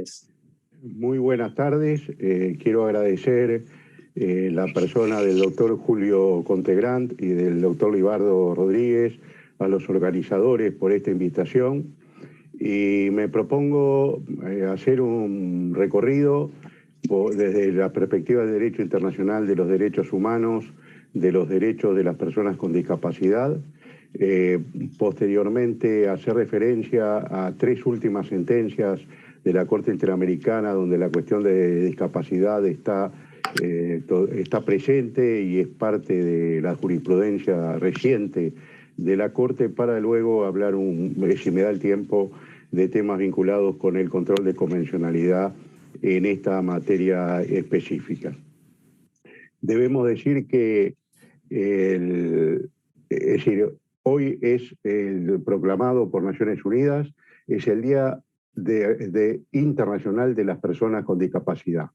tardes. Muy buenas tardes. Quiero agradecer la persona del doctor Julio Contegrant y del doctor Libardo Rodríguez, a los organizadores por esta invitación. Y me propongo hacer un recorrido desde la perspectiva del derecho internacional, de los derechos humanos, de los derechos de las personas con discapacidad. Posteriormente hacer referencia a tres últimas sentencias de la Corte Interamericana, donde la cuestión de discapacidad está presente y es parte de la jurisprudencia reciente de la Corte, para luego hablar, si me da el tiempo, de temas vinculados con el control de convencionalidad en esta materia específica. Debemos decir que hoy es proclamado por Naciones Unidas, es el Día Internacional de las Personas con Discapacidad.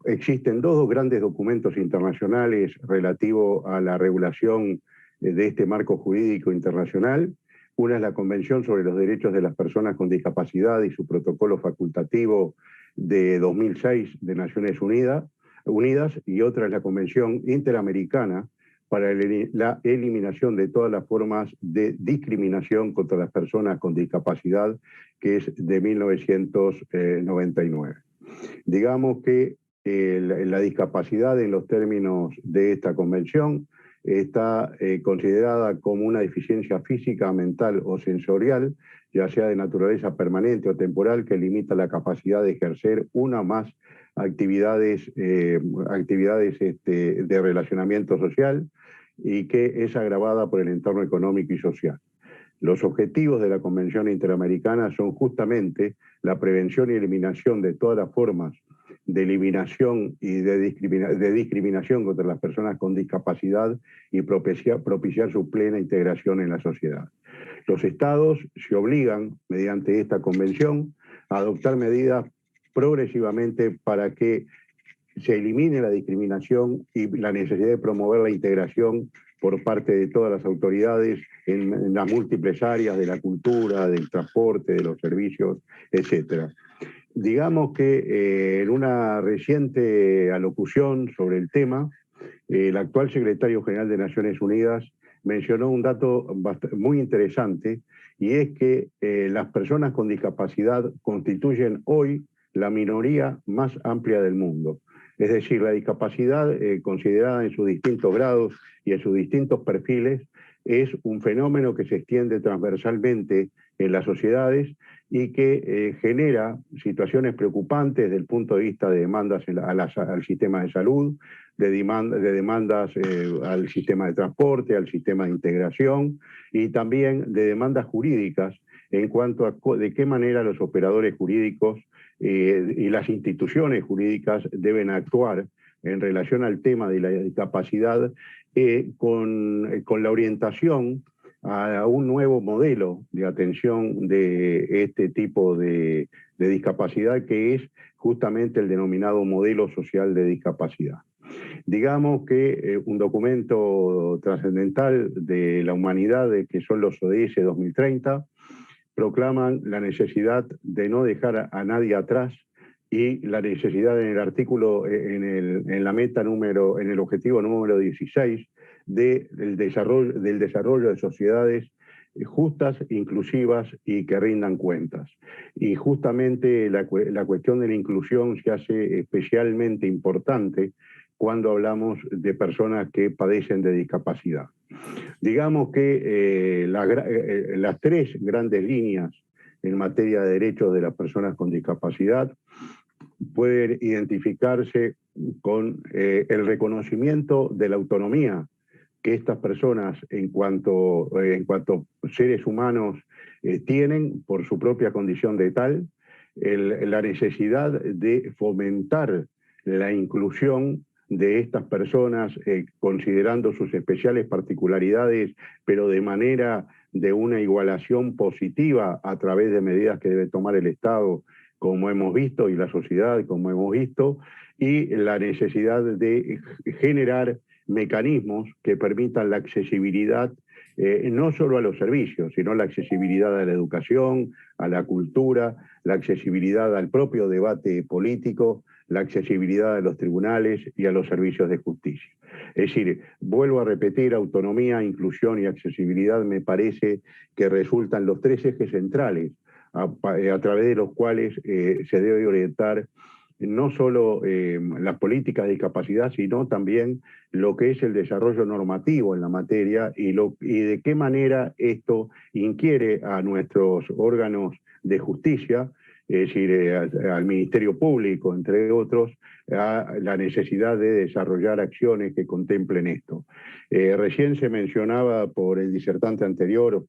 Existen dos grandes documentos internacionales relativos a la regulación de este marco jurídico internacional. Una es la Convención sobre los Derechos de las Personas con Discapacidad y su protocolo facultativo de 2006 de Naciones Unidas, y otra es la Convención Interamericana para la eliminación de todas las formas de discriminación contra las personas con discapacidad, que es de 1999. Digamos que la discapacidad, en los términos de esta convención, está considerada como una deficiencia física, mental o sensorial, ya sea de naturaleza permanente o temporal, que limita la capacidad de ejercer una o más actividades de relacionamiento social, y que es agravada por el entorno económico y social. Los objetivos de la Convención Interamericana son justamente la prevención y eliminación de todas las formas de eliminación y de discriminación contra las personas con discapacidad y propiciar su plena integración en la sociedad. Los Estados se obligan, mediante esta convención, a adoptar medidas progresivamente para que se elimine la discriminación y la necesidad de promover la integración por parte de todas las autoridades en las múltiples áreas de la cultura, del transporte, de los servicios, etc. Digamos que en una reciente alocución sobre el tema, el actual secretario general de Naciones Unidas mencionó un dato muy interesante, y es que las personas con discapacidad constituyen hoy la minoría más amplia del mundo. Es decir, la discapacidad, considerada en sus distintos grados y en sus distintos perfiles, es un fenómeno que se extiende transversalmente en las sociedades y que genera situaciones preocupantes desde el punto de vista de demandas al sistema de salud, de demandas al sistema de transporte, al sistema de integración, y también de demandas jurídicas en cuanto a de qué manera los operadores jurídicos y las instituciones jurídicas deben actuar en relación al tema de la discapacidad, con la orientación a un nuevo modelo de atención de este tipo de discapacidad, que es justamente el denominado modelo social de discapacidad. Digamos que un documento trascendental de la humanidad, que son los ODS 2030, proclaman la necesidad de no dejar a nadie atrás, y la necesidad en el artículo, en el objetivo número 16, del desarrollo de sociedades justas, inclusivas y que rindan cuentas. Y justamente la cuestión de la inclusión se hace especialmente importante cuando hablamos de personas que padecen de discapacidad. Digamos que las tres grandes líneas en materia de derechos de las personas con discapacidad pueden identificarse con el reconocimiento de la autonomía que estas personas, en cuanto seres humanos, tienen por su propia condición de tal, la necesidad de fomentar la inclusión de estas personas, considerando sus especiales particularidades, pero de manera de una igualación positiva a través de medidas que debe tomar el Estado, como hemos visto, y la sociedad, como hemos visto, y la necesidad de generar mecanismos que permitan la accesibilidad no solo a los servicios, sino la accesibilidad a la educación, a la cultura, la accesibilidad al propio debate político, la accesibilidad a los tribunales y a los servicios de justicia. Es decir, vuelvo a repetir, autonomía, inclusión y accesibilidad me parece que resultan los tres ejes centrales a través de los cuales se debe orientar no solo las políticas de discapacidad, sino también lo que es el desarrollo normativo en la materia y de qué manera esto inquiere a nuestros órganos de justicia, es decir, al Ministerio Público, entre otros, a la necesidad de desarrollar acciones que contemplen esto. Recién se mencionaba por el disertante anterior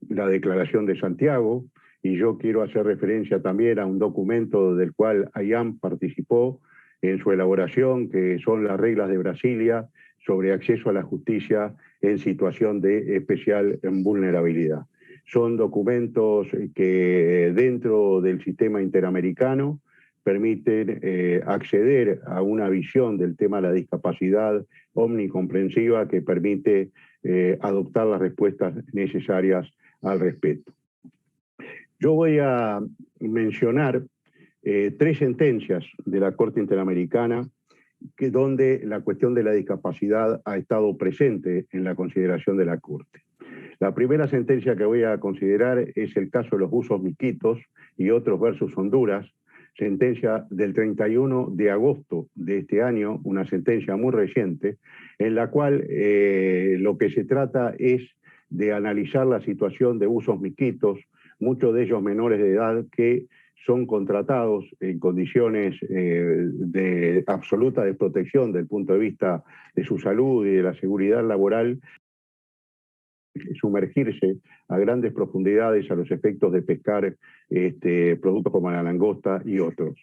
la Declaración de Santiago, y yo quiero hacer referencia también a un documento del cual IAM participó en su elaboración, que son las reglas de Brasilia sobre acceso a la justicia en situación de especial vulnerabilidad. Son documentos que dentro del sistema interamericano permiten acceder a una visión del tema de la discapacidad omnicomprensiva que permite adoptar las respuestas necesarias al respecto. Yo voy a mencionar tres sentencias de la Corte Interamericana donde la cuestión de la discapacidad ha estado presente en la consideración de la Corte. La primera sentencia que voy a considerar es el caso de los buzos miquitos y otros versus Honduras, sentencia del 31 de agosto de este año, una sentencia muy reciente, en la cual lo que se trata es de analizar la situación de buzos miquitos, muchos de ellos menores de edad que son contratados en condiciones de absoluta desprotección desde el punto de vista de su salud y de la seguridad laboral, sumergirse a grandes profundidades a los efectos de pescar productos como la langosta y otros.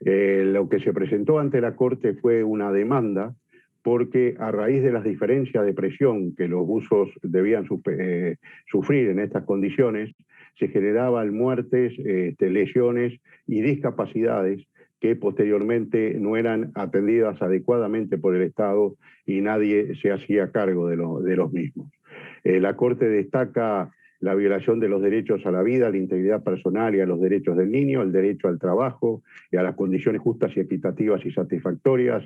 Lo que se presentó ante la Corte fue una demanda porque a raíz de las diferencias de presión que los buzos debían sufrir en estas condiciones, se generaban muertes, lesiones y discapacidades que posteriormente no eran atendidas adecuadamente por el Estado y nadie se hacía cargo de los mismos. La Corte destaca la violación de los derechos a la vida, a la integridad personal y a los derechos del niño, el derecho al trabajo y a las condiciones justas y equitativas y satisfactorias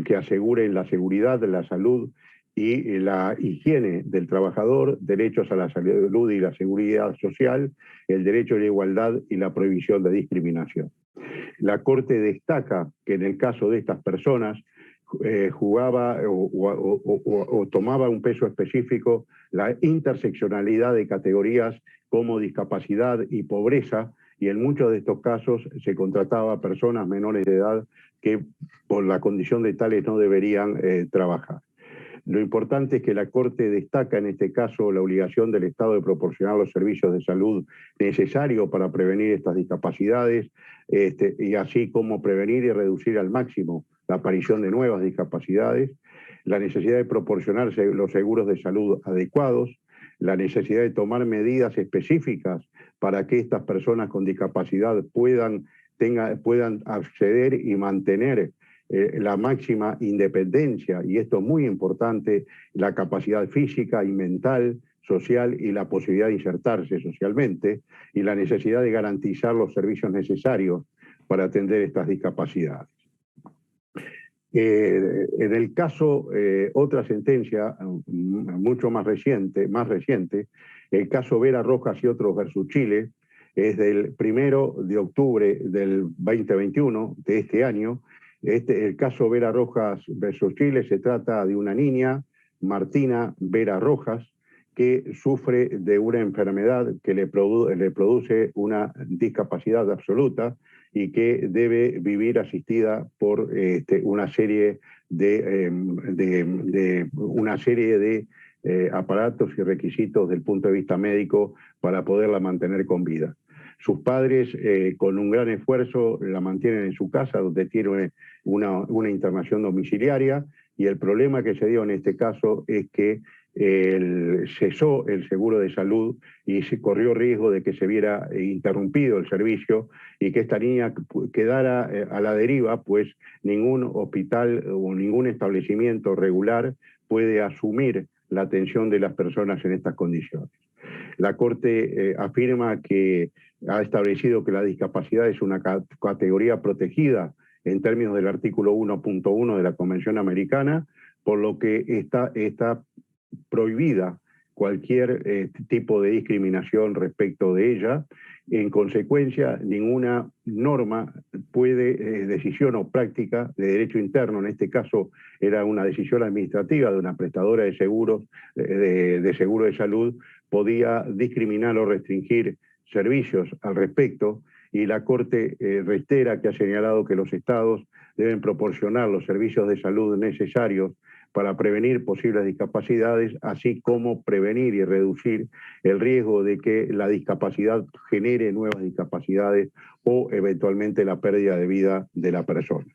que aseguren la seguridad, la salud y la higiene del trabajador, derechos a la salud y la seguridad social, el derecho a la igualdad y la prohibición de discriminación. La Corte destaca que en el caso de estas personas jugaba o tomaba un peso específico la interseccionalidad de categorías como discapacidad y pobreza, y en muchos de estos casos se contrataba a personas menores de edad que por la condición de tales no deberían trabajar. Lo importante es que la Corte destaca en este caso la obligación del Estado de proporcionar los servicios de salud necesarios para prevenir estas discapacidades y así como prevenir y reducir al máximo la aparición de nuevas discapacidades, la necesidad de proporcionar los seguros de salud adecuados, la necesidad de tomar medidas específicas para que estas personas con discapacidad puedan acceder y mantener la máxima independencia, y esto es muy importante, la capacidad física y mental, social y la posibilidad de insertarse socialmente, y la necesidad de garantizar los servicios necesarios para atender estas discapacidades. En el caso, otra sentencia mucho más reciente, el caso Vera Rojas y otros versus Chile, es del 1 de octubre del 2021, de este año. El caso Vera Rojas versus Chile se trata de una niña, Martina Vera Rojas, que sufre de una enfermedad que le produce una discapacidad absoluta y que debe vivir asistida por una serie de aparatos y requisitos desde el punto de vista médico para poderla mantener con vida. Sus padres, con un gran esfuerzo, la mantienen en su casa, donde tiene una internación domiciliaria, y el problema que se dio en este caso es que cesó el seguro de salud y se corrió riesgo de que se viera interrumpido el servicio y que esta niña quedara a la deriva, pues ningún hospital o ningún establecimiento regular puede asumir la atención de las personas en estas condiciones. La Corte afirma que ha establecido que la discapacidad es una categoría protegida en términos del artículo 1.1 de la Convención Americana, por lo que está prohibida cualquier tipo de discriminación respecto de ella. En consecuencia, ninguna norma puede, decisión o práctica de derecho interno, en este caso era una decisión administrativa de una prestadora de seguros, de seguro de salud, podía discriminar o restringir servicios al respecto, y la Corte reitera que ha señalado que los estados deben proporcionar los servicios de salud necesarios para prevenir posibles discapacidades, así como prevenir y reducir el riesgo de que la discapacidad genere nuevas discapacidades o eventualmente la pérdida de vida de la persona.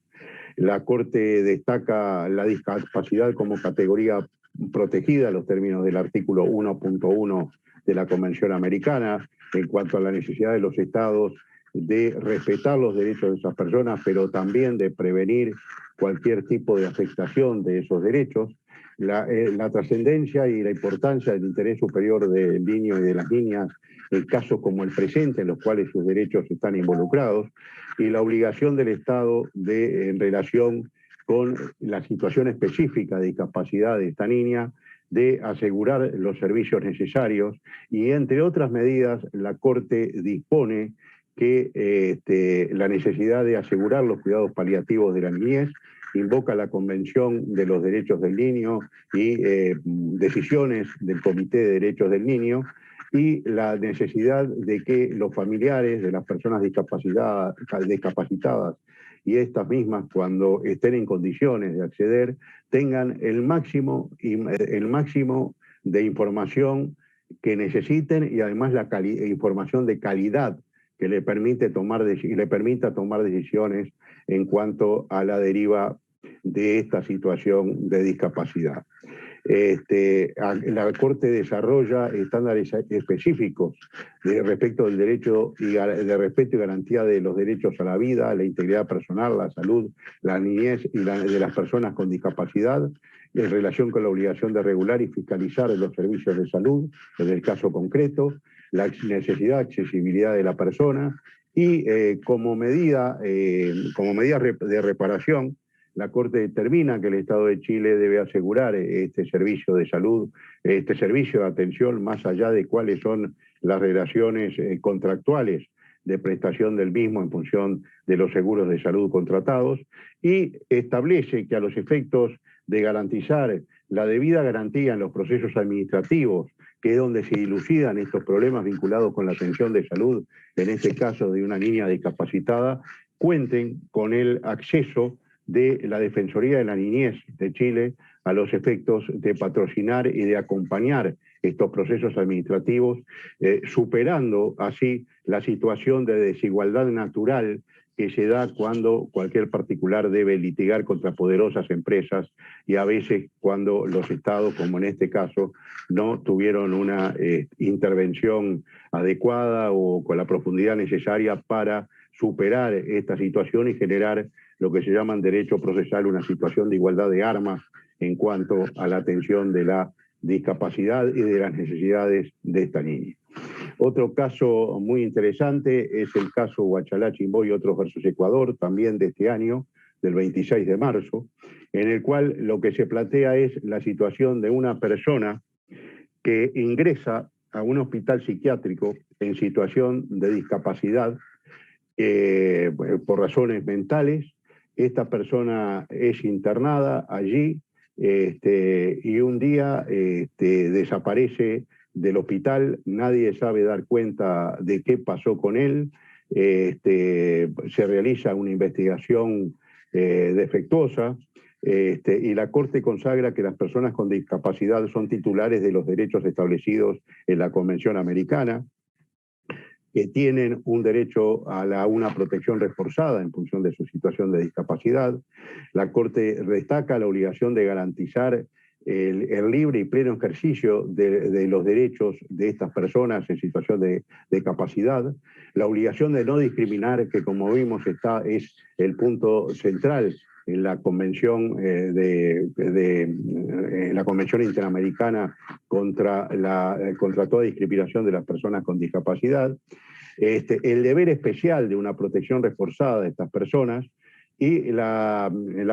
La Corte destaca la discapacidad como categoría protegida en los términos del artículo 1.1 de la Convención Americana, en cuanto a la necesidad de los estados de respetar los derechos de esas personas, pero también de prevenir cualquier tipo de afectación de esos derechos. La trascendencia y la importancia del interés superior del niño y de las niñas en casos como el presente, en los cuales sus derechos están involucrados, y la obligación del Estado en relación con la situación específica de discapacidad de esta niña, de asegurar los servicios necesarios, y entre otras medidas la Corte dispone que la necesidad de asegurar los cuidados paliativos de la niñez, invoca la Convención de los Derechos del Niño y decisiones del Comité de Derechos del Niño, y la necesidad de que los familiares de las personas discapacitadas y estas mismas, cuando estén en condiciones de acceder, tengan el máximo de información que necesiten, y además la información de calidad que le permita tomar decisiones en cuanto a la deriva de esta situación de discapacidad. La Corte desarrolla estándares específicos respecto del derecho de respeto y garantía de los derechos a la vida, a la integridad personal, la salud, la niñez y de las personas con discapacidad, en relación con la obligación de regular y fiscalizar los servicios de salud, en el caso concreto, la necesidad de accesibilidad de la persona, y como medida de reparación, la Corte determina que el Estado de Chile debe asegurar este servicio de salud, este servicio de atención, más allá de cuáles son las relaciones contractuales de prestación del mismo en función de los seguros de salud contratados, y establece que a los efectos de garantizar la debida garantía en los procesos administrativos, que es donde se dilucidan estos problemas vinculados con la atención de salud, en este caso de una niña discapacitada, cuenten con el acceso de la Defensoría de la Niñez de Chile a los efectos de patrocinar y de acompañar estos procesos administrativos, superando así la situación de desigualdad natural que se da cuando cualquier particular debe litigar contra poderosas empresas, y a veces cuando los estados, como en este caso, no tuvieron una intervención adecuada o con la profundidad necesaria para superar esta situación y generar lo que se llama en derecho procesal una situación de igualdad de armas en cuanto a la atención de la discapacidad y de las necesidades de esta niña. Otro caso muy interesante es el caso Huachalá Chimboy y otros versus Ecuador, también de este año, del 26 de marzo, en el cual lo que se plantea es la situación de una persona que ingresa a un hospital psiquiátrico en situación de discapacidad por razones mentales. Esta persona es internada allí y un día desaparece del hospital, nadie sabe dar cuenta de qué pasó con él, se realiza una investigación defectuosa, y la Corte consagra que las personas con discapacidad son titulares de los derechos establecidos en la Convención Americana, que tienen un derecho a una protección reforzada en función de su situación de discapacidad. La Corte destaca la obligación de garantizar el libre y pleno ejercicio de los derechos de estas personas en situación de capacidad, la obligación de no discriminar, que como vimos es el punto central en la Convención, la Convención Interamericana contra toda discriminación de las personas con discapacidad, el deber especial de una protección reforzada de estas personas, y la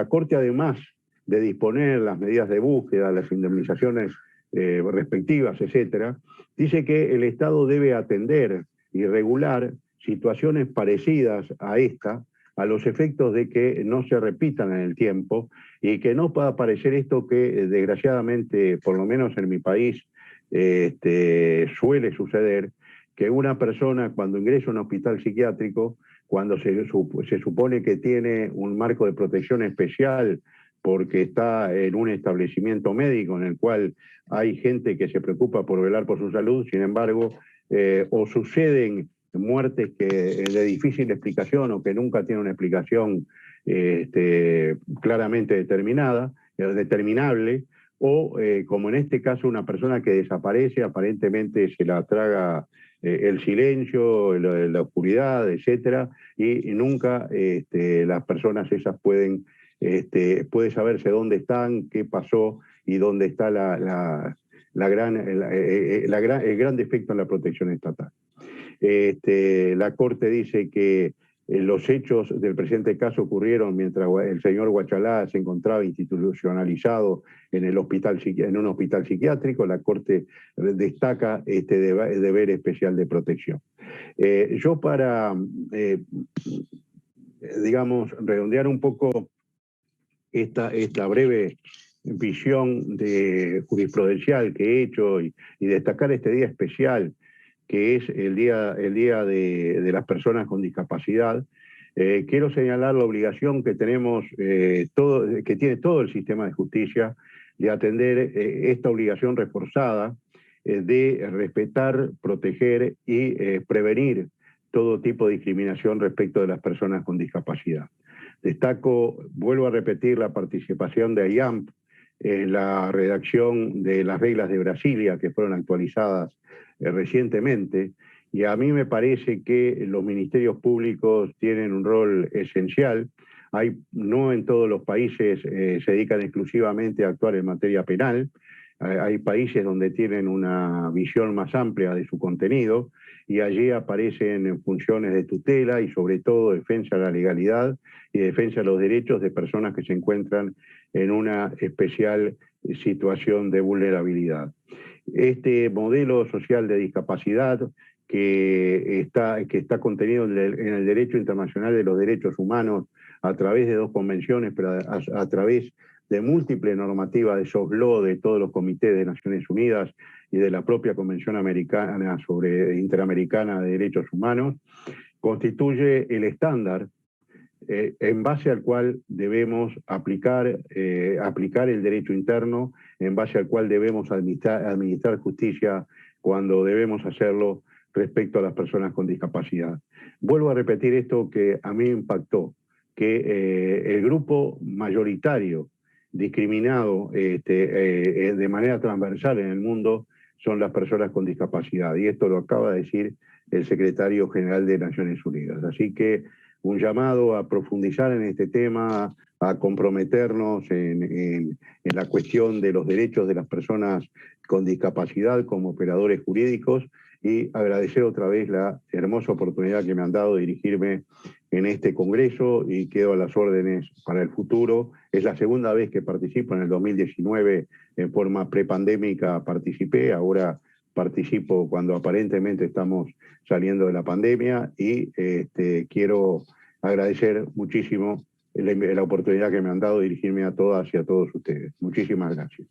Corte, además de disponer las medidas de búsqueda, las indemnizaciones respectivas, etcétera, dice que el Estado debe atender y regular situaciones parecidas a esta, a los efectos de que no se repitan en el tiempo y que no pueda parecer esto que desgraciadamente, por lo menos en mi país, suele suceder, que una persona cuando ingresa a un hospital psiquiátrico, cuando se supone que tiene un marco de protección especial porque está en un establecimiento médico en el cual hay gente que se preocupa por velar por su salud, sin embargo, o suceden muertes de difícil explicación o que nunca tienen una explicación claramente determinable, o como en este caso una persona que desaparece, aparentemente se la traga el silencio, la oscuridad, etcétera, y nunca las personas esas puede saberse dónde están, qué pasó y dónde está el gran defecto en la protección estatal. La Corte dice que los hechos del presente caso ocurrieron mientras el señor Huachalá se encontraba institucionalizado en un hospital psiquiátrico. La Corte destaca este deber especial de protección. Yo para, digamos, redondear un poco esta breve visión jurisprudencial que he hecho y destacar este día especial, que es el día de las personas con discapacidad, quiero señalar la obligación que tenemos, que tiene todo el sistema de justicia, de atender esta obligación reforzada de respetar, proteger y prevenir todo tipo de discriminación respecto de las personas con discapacidad. Destaco, vuelvo a repetir, la participación de AIAMP en la redacción de las reglas de Brasilia, que fueron actualizadas recientemente, y a mí me parece que los ministerios públicos tienen un rol esencial. No en todos los países se dedican exclusivamente a actuar en materia penal. Hay países donde tienen una visión más amplia de su contenido y allí aparecen funciones de tutela y sobre todo defensa de la legalidad y defensa de los derechos de personas que se encuentran en una especial situación de vulnerabilidad. Este modelo social de discapacidad que está contenido en el derecho internacional de los derechos humanos a través de 2 convenciones, pero a través de múltiples normativas de soft law de todos los comités de Naciones Unidas y de la propia Convención Interamericana de Derechos Humanos, constituye el estándar en base al cual debemos aplicar el derecho interno, en base al cual debemos administrar justicia cuando debemos hacerlo respecto a las personas con discapacidad. Vuelvo a repetir esto que a mí me impactó, que el grupo mayoritario discriminado de manera transversal en el mundo son las personas con discapacidad, y esto lo acaba de decir el secretario general de Naciones Unidas. Así que un llamado a profundizar en este tema, a comprometernos en la cuestión de los derechos de las personas con discapacidad como operadores jurídicos, y agradecer otra vez la hermosa oportunidad que me han dado de dirigirme en este congreso, y quedo a las órdenes para el futuro. Es la segunda vez que participo. En el 2019 en forma prepandémica participé, ahora participo cuando aparentemente estamos saliendo de la pandemia, y quiero agradecer muchísimo la oportunidad que me han dado de dirigirme a todas y a todos ustedes. Muchísimas gracias.